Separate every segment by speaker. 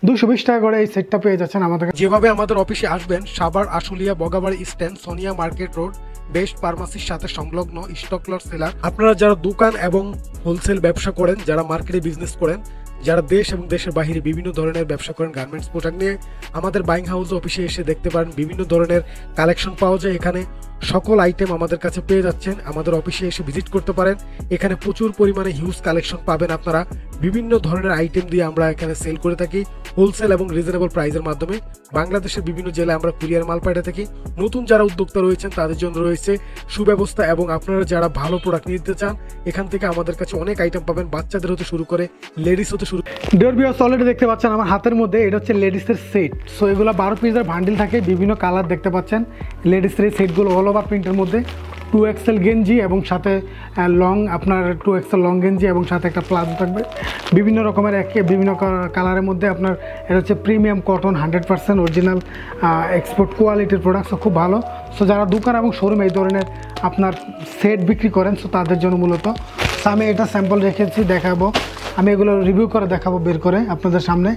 Speaker 1: 220 টাকা করে এই সেটটা পেয়ে যাচ্ছেন আমাদের।
Speaker 2: যেভাবে আমাদের অফিসে আসবেন, Savar Ashulia Bogabari stand Sonia market road best ফার্মাসির সাথে সংলগ্ন স্টকলট সেলার। আপনারা যারা দোকান এবং হোলসেল ব্যবসা করেন, যারা মার্কেটে বিজনেস করেন, যারা দেশ এবং দেশের বাইরে বিভিন্ন ধরনের ব্যবসা করেন গার্মেন্টস প্রোডাক্ট নিয়ে, আমাদের বাইং হাউস অফিসে এসে দেখতে পারেন বিভিন্ন ধরনের কালেকশন পাওয়া যায়। এখানে সকল আইটেম আমাদের কাছে পেয়ে যাচ্ছেন। আমাদের অফিসে এসে ভিজিট করতে পারেন। এখানে প্রচুর পরিমাণে হিউজ কালেকশন পাবেন আপনারা। বিভিন্ন ধরনের আইটেম দিয়ে আমরা এখানে সেল করে থাকি হোলসেল এবং রিজনেবল প্রাইসের মাধ্যমে। বাংলাদেশের বিভিন্ন জেলায় আমরা কুরিয়ার মাল পাঠিয়ে থাকি। নতুন যারা উদ্যোক্তা রয়েছেন তাদের জন্য রয়েছে সুব্যবস্থা, এবং আপনারা যারা ভালো প্রোডাক্ট নিতে চান এখান থেকে আমাদের কাছে অনেক আইটেম পাবেন, বাচ্চাদের হতে শুরু করে লেডিস হতে শুরু।
Speaker 1: ডিয়ার ভিউয়ার্স, অলরেডি দেখতে পাচ্ছেন আমার হাতের মধ্যে এটা হচ্ছে লেডিসের সেট। সো এগুলো 12 পিসের বান্ডিল থাকে, বিভিন্ন কালার দেখতে পাচ্ছেন। লেডিসের এই সেটগুলো অল ওভার প্রিন্টের মধ্যে 2XL গেঞ্জি এবং সাথে লং, আপনার 2XL লং গেঞ্জি এবং সাথে একটা প্লাজো থাকবে বিভিন্ন রকমের বিভিন্ন কালারের মধ্যে। আপনার এটা হচ্ছে প্রিমিয়াম কটন, 100% অরিজিনাল এক্সপোর্ট কোয়ালিটির প্রোডাক্ট, খুব ভালো। সো যারা দোকান এবং শোরুমে এই ধরনের আপনার সেট বিক্রি করেন, সো তাদের জন্য মূলত। সো আমি এটা স্যাম্পল রেখেছি, দেখাবো। আমি এগুলো রিভিউ করে দেখাবো বের করে আপনাদের সামনে,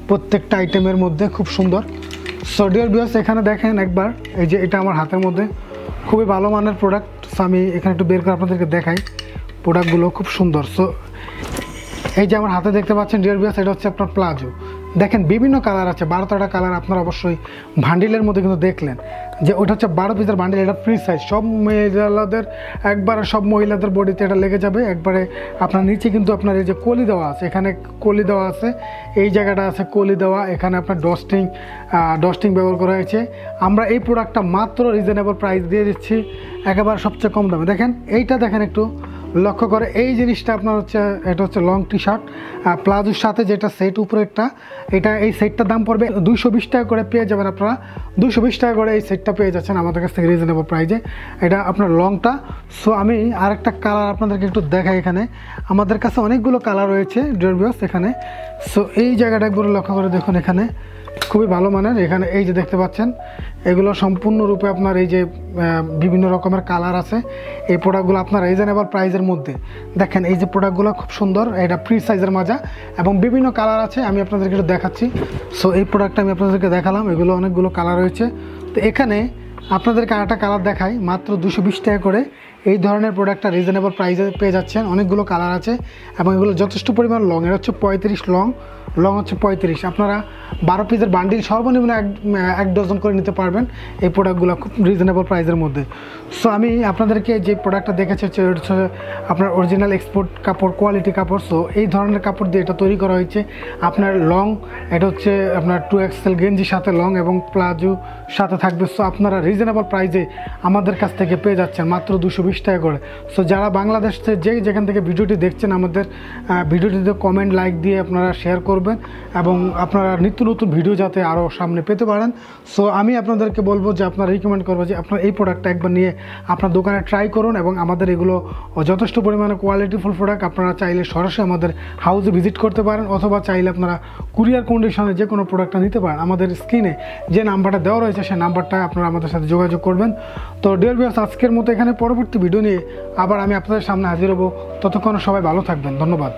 Speaker 1: প্রত্যেকটা আইটেমের মধ্যে খুব সুন্দর। সো ডিয়ার ভিউয়ার্স, এখানে দেখেন একবার, এই যে এটা আমার হাতের মধ্যে খুবই ভালো মানের প্রোডাক্ট। সো আমি এখানে একটু বের করে আপনাদেরকে দেখাই, প্রোডাক্টগুলো খুব সুন্দর। সো এই যে আমার হাতে দেখতে পাচ্ছেন ডিয়ার ভিউয়ার্স, এটা হচ্ছে আপনার প্লাজো। দেখেন বিভিন্ন কালার আছে, 12টা কালার। আপনারা অবশ্যই বান্ডিলের মধ্যে কিন্তু দেখলেন যে ওটা হচ্ছে 12 পিসের বান্ডিল। এটা ফ্রি সাইজ, সব মহিলাদের একবারে, সব মহিলাদের বডিতে এটা লেগে যাবে একবারে। আপনার নিচে কিন্তু আপনার এই যে কলি দেওয়া আছে, এখানে কলি দেওয়া আছে, এই জায়গাটা আছে কলি দেওয়া। এখানে আপনার ডস্টিং ব্যবহার করা হয়েছে। আমরা এই প্রোডাক্টটা মাত্র রিজনেবল প্রাইস দিয়ে দিচ্ছি, একেবারে সবচেয়ে কম দামে। দেখেন এইটা, দেখেন একটু লক্ষ্য করে এই জিনিসটা আপনার হচ্ছে, এটা হচ্ছে লং টি শার্ট প্লাজোর সাথে যেটা সেট উপরেরটা, এই সেটটার দাম পড়বে 220 টাকা করে পেয়ে যাবেন আপনারা। 220 টাকা করে এই সেটটা পেয়ে যাচ্ছেন আমাদের কাছ থেকে রিজনেবল প্রাইসে। এটা আপনার লংটা। সো আমি আরেকটা কালার আপনাদেরকে একটু দেখাই। এখানে আমাদের কাছে অনেকগুলো কালার রয়েছে ডিয়ার ভিউয়ার্স এখানে। সো এই জায়গাটা একবার লক্ষ্য করে দেখুন, এখানে খুবই ভালো মানের। এখানে এই যে দেখতে পাচ্ছেন, এগুলো সম্পূর্ণরূপে আপনার এই যে বিভিন্ন রকমের কালার আছে। এই প্রোডাক্টগুলো আপনার রিজনেবল প্রাইসের মধ্যে। দেখেন এই যে প্রোডাক্টগুলো খুব সুন্দর, এটা ফ্রি সাইজের মাজা এবং বিভিন্ন কালার আছে, আমি আপনাদেরকে একটু দেখাচ্ছি। সো এই প্রোডাক্টটা আমি আপনাদেরকে দেখালাম, এগুলো অনেকগুলো কালার রয়েছে। তো এখানে আপনাদেরকে আরেকটা কালার দেখাই, মাত্র 220 টাকা করে এই ধরনের প্রোডাক্টটা রিজনেবল প্রাইসে পেয়ে যাচ্ছেন। অনেকগুলো কালার আছে এবং এগুলো যথেষ্ট পরিমাণ লং। এটা হচ্ছে 35 লং হচ্ছে 35। আপনারা 12 পিসের বান্ডিল সর্বনিম্ন এক ডজন করে নিতে পারবেন এই প্রোডাক্টগুলো খুব রিজনেবল প্রাইসের মধ্যে। সো আমি আপনাদেরকে যে প্রোডাক্টটা দেখেছি হচ্ছে আপনার অরিজিনাল এক্সপোর্ট কাপড়, কোয়ালিটি কাপড়। সো এই ধরনের কাপড় দিয়ে এটা তৈরি করা হয়েছে। আপনার লং, এটা হচ্ছে আপনার 2XL গেঞ্জির সাথে লং এবং প্লাজো সাথে থাকবে। সো আপনারা রিজনেবল প্রাইসে আমাদের কাছ থেকে পেয়ে যাচ্ছেন মাত্র 220 টাকা করে। সো যারা বাংলাদেশে যেখান থেকে ভিডিওটি দেখছেন, আমাদের ভিডিওটিতে কমেন্ট, লাইক দিয়ে আপনারা শেয়ার করবেন এবং আপনারা নিত্য নতুন ভিডিও যাতে আরও সামনে পেতে পারেন। সো আমি আপনাদেরকে বলবো যে আপনারা রিকমেন্ড করবো যে আপনার এই প্রোডাক্টটা একবার নিয়ে আপনার দোকানে ট্রাই করুন, এবং আমাদের এগুলো যথেষ্ট পরিমাণে কোয়ালিটিফুল প্রোডাক্ট। আপনারা চাইলে সরাসরি আমাদের হাউসে ভিজিট করতে পারেন, অথবা চাইলে আপনারা কুরিয়ার কন্ডিশনে যে কোনো প্রোডাক্টটা নিতে পারেন। আমাদের স্ক্রিনে যে নাম্বারটা দেওয়া রয়েছে সেই নাম্বারটা আপনারা আমাদের সাথে যোগাযোগ করবেন। তো ডিয়ার ভিউয়ার্স, আজকের মতো এখানে পরবর্তী ভিডিও নিয়ে আবার আমি আপনাদের সামনে হাজির হব। ততক্ষণ সবাই ভালো থাকবেন, ধন্যবাদ।